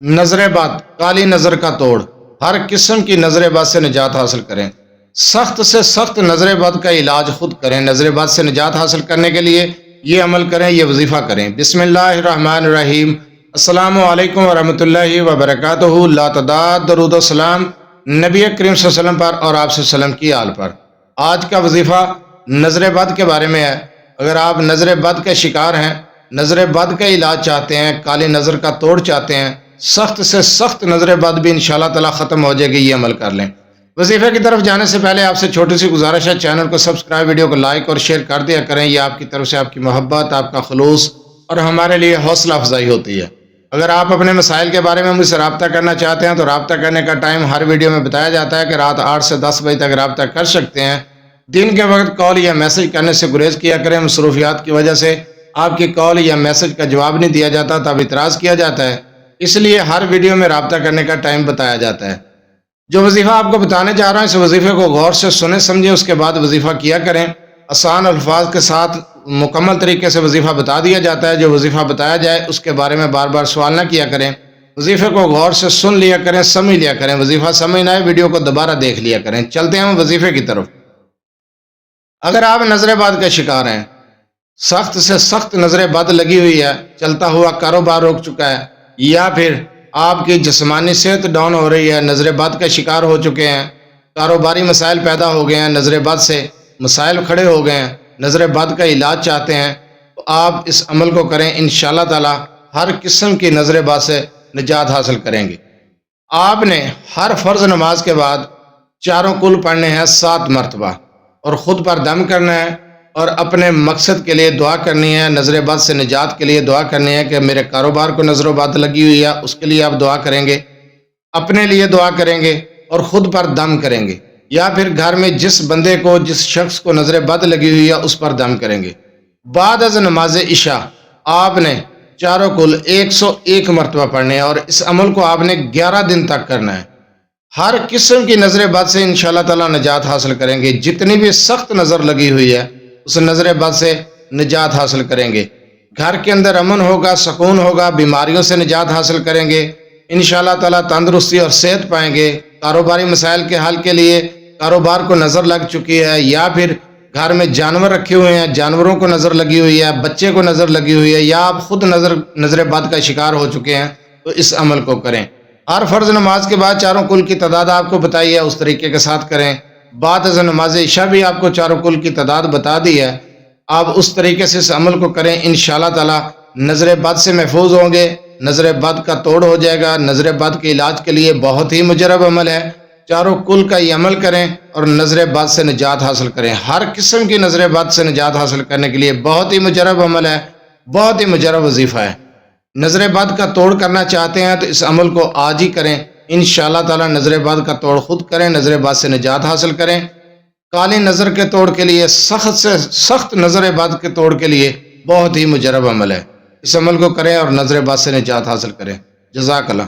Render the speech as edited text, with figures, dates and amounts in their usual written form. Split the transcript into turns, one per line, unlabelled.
نظر بد، کالی نظر کا توڑ، ہر قسم کی نظر بد سے نجات حاصل کریں۔ سخت سے سخت نظر بد کا علاج خود کریں۔ نظر بد سے نجات حاصل کرنے کے لیے یہ عمل کریں، یہ وظیفہ کریں۔ بسم اللہ الرحمن الرحیم۔ السلام علیکم ورحمۃ اللہ وبرکاتہ۔ لا تعداد درود و سلام نبی کریم صلی اللہ علیہ وسلم پر اور آپ صلی اللہ علیہ وسلم کی آل پر۔ آج کا وظیفہ نظر بد کے بارے میں ہے۔ اگر آپ نظر بد کے شکار ہیں، نظر بد کا علاج چاہتے ہیں، کالی نظر کا توڑ چاہتے ہیں، سخت سے سخت نظر بد بھی انشاءاللہ تعالی ختم ہو جائے گی، یہ عمل کر لیں۔ وظیفے کی طرف جانے سے پہلے آپ سے چھوٹی سی گزارش ہے، چینل کو سبسکرائب، ویڈیو کو لائک اور شیئر کر دیا کریں۔ یہ آپ کی طرف سے آپ کی محبت، آپ کا خلوص اور ہمارے لیے حوصلہ افزائی ہوتی ہے۔ اگر آپ اپنے مسائل کے بارے میں مجھ سے رابطہ کرنا چاہتے ہیں تو رابطہ کرنے کا ٹائم ہر ویڈیو میں بتایا جاتا ہے کہ رات 8 سے 10 بجے تک رابطہ کر سکتے ہیں۔ دن کے وقت کال یا میسج کرنے سے گریز کیا کریں۔ مصروفیات کی وجہ سے آپ کی کال یا میسج کا جواب نہیں دیا جاتا، تب اعتراض کیا جاتا ہے، اس لیے ہر ویڈیو میں رابطہ کرنے کا ٹائم بتایا جاتا ہے۔ جو وظیفہ آپ کو بتانے جا رہا ہوں، اس وظیفے کو غور سے سنیں سمجھیں، اس کے بعد وظیفہ کیا کریں۔ آسان الفاظ کے ساتھ مکمل طریقے سے وظیفہ بتا دیا جاتا ہے۔ جو وظیفہ بتایا جائے اس کے بارے میں بار بار سوال نہ کیا کریں۔ وظیفے کو غور سے سن لیا کریں، سمجھ لیا کریں۔ وظیفہ سمجھ نہ آئے ویڈیو کو دوبارہ دیکھ لیا کریں۔ چلتے ہیں وظیفے کی طرف۔ اگر آپ نظر بد کا شکار ہیں، سخت سے سخت نظر بد لگی ہوئی ہے، چلتا ہوا کاروبار رک چکا ہے، یا پھر آپ کی جسمانی صحت ڈاؤن ہو رہی ہے، نظر بد کا شکار ہو چکے ہیں، کاروباری مسائل پیدا ہو گئے ہیں، نظر بد سے مسائل کھڑے ہو گئے ہیں، نظر بد کا علاج چاہتے ہیں، تو آپ اس عمل کو کریں، انشاءاللہ تعالی ہر قسم کی نظر بد سے نجات حاصل کریں گے۔ آپ نے ہر فرض نماز کے بعد چاروں کل پڑھنے ہیں 7 مرتبہ، اور خود پر دم کرنا ہے، اور اپنے مقصد کے لیے دعا کرنی ہے، نظر بد سے نجات کے لیے دعا کرنی ہے کہ میرے کاروبار کو نظر بد لگی ہوئی ہے، اس کے لیے آپ دعا کریں گے، اپنے لیے دعا کریں گے اور خود پر دم کریں گے، یا پھر گھر میں جس بندے کو، جس شخص کو نظر بد لگی ہوئی ہے اس پر دم کریں گے۔ بعد از نماز عشاء آپ نے چاروں کل 101 مرتبہ پڑھنے ہیں، اور اس عمل کو آپ نے 11 دن تک کرنا ہے۔ ہر قسم کی نظر بد سے انشاءاللہ تعالی نجات حاصل کریں گے۔ جتنی بھی سخت نظر لگی ہوئی ہے اس نظر بد سے نجات حاصل کریں گے۔ گھر کے اندر امن ہوگا، سکون ہوگا، بیماریوں سے نجات حاصل کریں گے، انشاءاللہ تعالی تندرستی اور صحت پائیں گے۔ کاروباری مسائل کے حل کے لیے کاروبار کو نظر لگ چکی ہے، یا پھر گھر میں جانور رکھے ہوئے ہیں، جانوروں کو نظر لگی ہوئی ہے، بچے کو نظر لگی ہوئی ہے، یا آپ خود نظر بد کا شکار ہو چکے ہیں، تو اس عمل کو کریں۔ ہر فرض نماز کے بعد چاروں کل کی تعداد آپ کو بتائی ہے، اس طریقے کے ساتھ کریں۔ بعد از نماز عشاء بھی آپ کو چاروں کل کی تعداد بتا دی ہے، آپ اس طریقے سے اس عمل کو کریں، انشاءاللہ تعالی نظر بد سے محفوظ ہوں گے، نظر بد کا توڑ ہو جائے گا۔ نظر بد کے علاج کے لیے بہت ہی مجرب عمل ہے، چاروں کل کا یہ عمل کریں اور نظر بد سے نجات حاصل کریں۔ ہر قسم کی نظر بد سے نجات حاصل کرنے کے لیے بہت ہی مجرب عمل ہے، بہت ہی مجرب وظیفہ ہے۔ نظر بد کا توڑ کرنا چاہتے ہیں تو اس عمل کو آج ہی کریں، انشاءاللہ تعالی نظر بد کا توڑ خود کریں، نظر بد سے نجات حاصل کریں۔ کالی نظر کے توڑ کے لیے، سخت سے سخت نظر بد کے توڑ کے لیے بہت ہی مجرب عمل ہے۔ اس عمل کو کریں اور نظر بد سے نجات حاصل کریں۔ جزاک اللہ۔